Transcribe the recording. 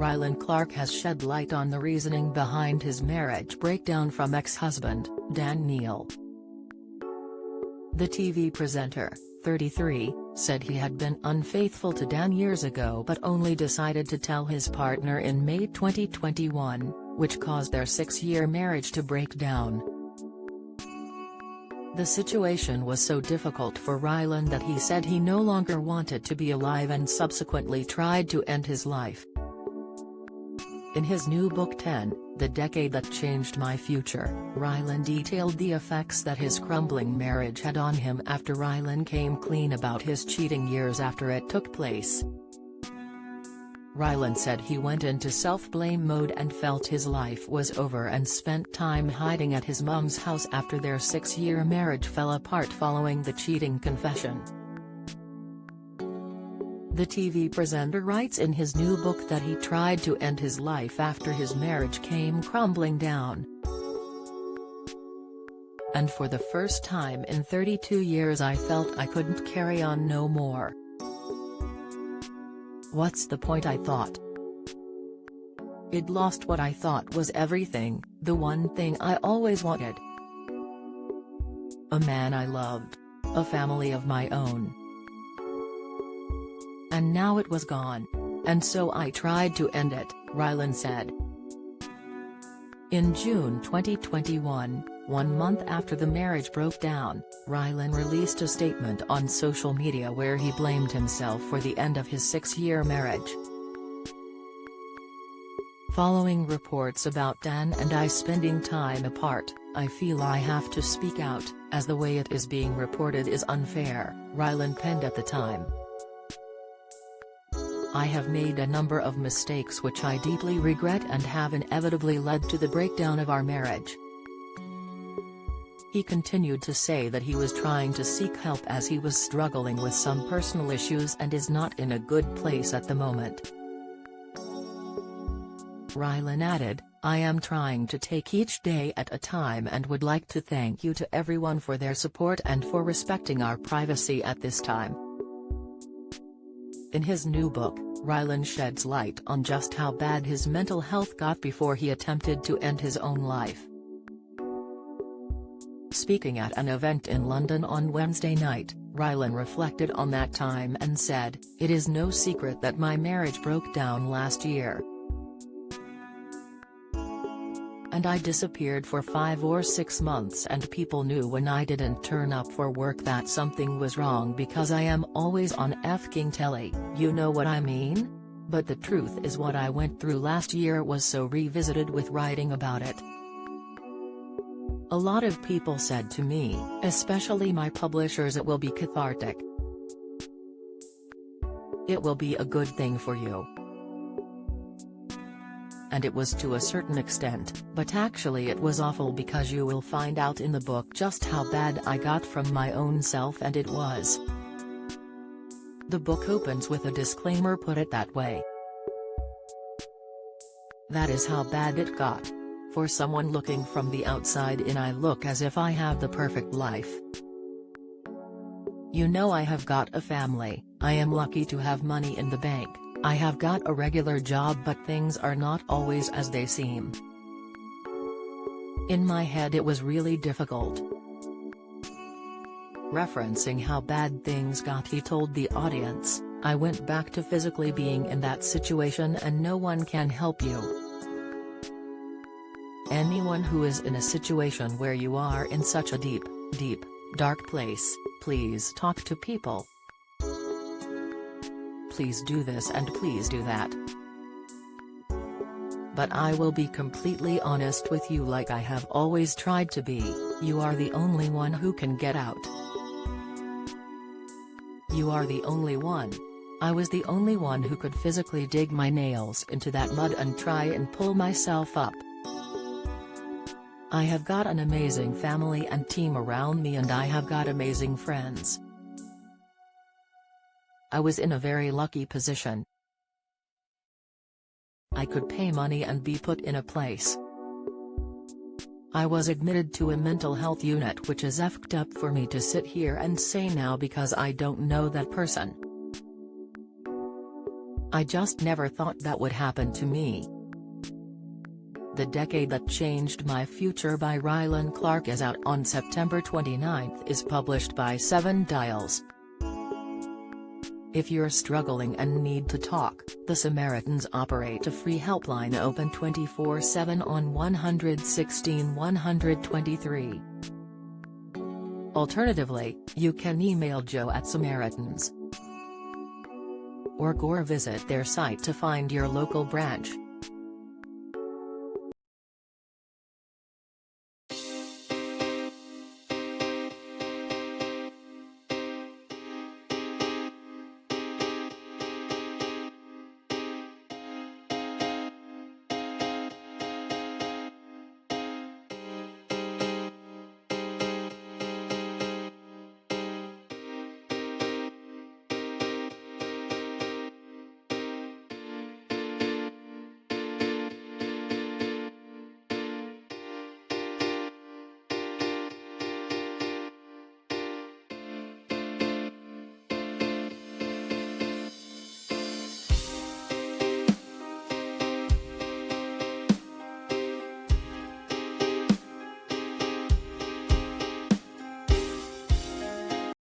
Rylan Clark has shed light on the reasoning behind his marriage breakdown from ex-husband, Dan Neal. The TV presenter, 33, said he had been unfaithful to Dan years ago but only decided to tell his partner in May 2021, which caused their 6-year marriage to break down. The situation was so difficult for Rylan that he said he no longer wanted to be alive and subsequently tried to end his life. In his new book 10, The Decade That Changed My Future, Rylan detailed the effects that his crumbling marriage had on him after Rylan came clean about his cheating years after it took place. Rylan said he went into self-blame mode and felt his life was over and spent time hiding at his mom's house after their 6-year marriage fell apart following the cheating confession. The TV presenter writes in his new book that he tried to end his life after his marriage came crumbling down. And for the first time in 32 years I felt I couldn't carry on no more. What's the point, I thought. I'd lost what I thought was everything, the one thing I always wanted. A man I loved. A family of my own. And now it was gone. And so I tried to end it, Rylan said. In June 2021, 1 month after the marriage broke down, Rylan released a statement on social media where he blamed himself for the end of his 6-year marriage. Following reports about Dan and I spending time apart, I feel I have to speak out, as the way it is being reported is unfair, Rylan penned at the time. I have made a number of mistakes which I deeply regret and have inevitably led to the breakdown of our marriage. He continued to say that he was trying to seek help as he was struggling with some personal issues and is not in a good place at the moment. Rylan added, I am trying to take each day at a time and would like to thank you to everyone for their support and for respecting our privacy at this time. In his new book, Rylan sheds light on just how bad his mental health got before he attempted to end his own life. Speaking at an event in London on Wednesday night, Rylan reflected on that time and said, "It is no secret that my marriage broke down last year. And I disappeared for 5 or 6 months and people knew when I didn't turn up for work that something was wrong because I am always on f***ing telly, you know what I mean? But the truth is what I went through last year was so revisited with writing about it. A lot of people said to me, especially my publishers, it will be cathartic. It will be a good thing for you. And it was to a certain extent, but actually it was awful because you will find out in the book just how bad I got from my own self, and it was." The book opens with a disclaimer, put it that way. That is how bad it got. For someone looking from the outside in, I look as if I have the perfect life. You know, I have got a family, I am lucky to have money in the bank. I have got a regular job, but things are not always as they seem. In my head it was really difficult. Referencing how bad things got, he told the audience, I went back to physically being in that situation and no one can help you. Anyone who is in a situation where you are in such a deep, dark place, please talk to people. Please do this and please do that. But I will be completely honest with you, like I have always tried to be, you are the only one who can get out. You are the only one. I was the only one who could physically dig my nails into that mud and try and pull myself up. I have got an amazing family and team around me, and I have got amazing friends. I was in a very lucky position. I could pay money and be put in a place. I was admitted to a mental health unit, which is effed up for me to sit here and say now because I don't know that person. I just never thought that would happen to me. The Decade That Changed My Future by Rylan Clark is out on September 29. Is published by 7 Dials. If you're struggling and need to talk, the Samaritans operate a free helpline open 24/7 on 116 123. Alternatively, you can email joe@samaritans.org or visit their site to find your local branch.